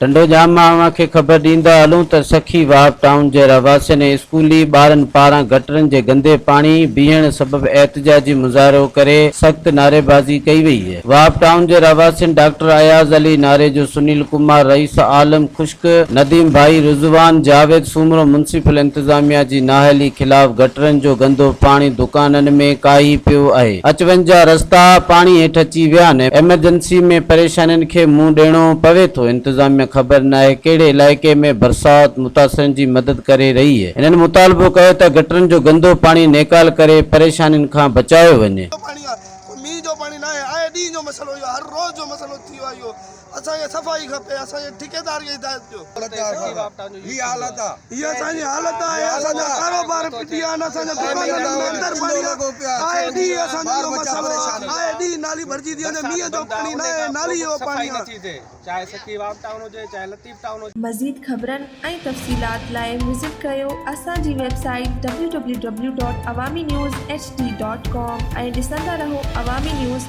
टंडो जाम मां खे ख़बर ॾींदा हलूं त सखी वाप टाउन जे रहवासियुनि ने स्कूली ॿारनि पारां गटरनि जे गंदे पाणी बीहण सबबि एहतजाजी मुज़ाहिरो करे सख़्त नारेबाज़ी कई वई है। वाप टाउन जे रहवासियुनि डॉक्टर अयाज अली नारे जो सुनील कुमार रईस आलम खुश्क नदीम भाई रिज़वान जावेद सूमरो म्युनिसिपल इंतजामिया जी नाअहली खिलाफ़ गटरनि जो गंदो पाणी दुकाननि में काई पियो आहे। अचवञ जा रस्ता पाणी हेठि अची विया आहिनि। एमरजेंसी में परेशानियुनि खे मुंहुं ॾियणो पवे थो। इंतजामिया खबर न है कहिड़े इलाइक़े में बरसात मुतासिरनि जी मदद करे रही है। इन्हनि मुतालबो कयो त गटरनि जो गंदो पाणी नेकाल करे परेशानियुनि खां बचायो वञे। मींहं जो पाणी न आहे, आए ॾींहं जो मसलो इहो, हर रोज़ जो मसलो थी वियो आहे इहो। असांखे सफ़ाई खपे, असांजे ठेकेदार खे हिदायत ॾियो। हीअ हालत आहे, हीअ असांजी हालत आहे, असांजा कारोबार फिटी आहिनि, असांजा दुकाननि में अंदरि पाणी आहे, ॾींहं असांजो मसलो आहे, ॾींहं नाली भरिजी थी वञे, मींहं जो पाणी न आहे, नाली जो पाणी आहे। चाहे सखी वाप टाउन हुजे चाहे लतीफ़ टाउन हुजे। मज़ीद ख़बरनि ऐं तफ़सीलात लाइ विज़िट कयो असांजी वेबसाइट www.awamiNewsHD.com ऐं ॾिसंदा रहो अवामी न्यूज़।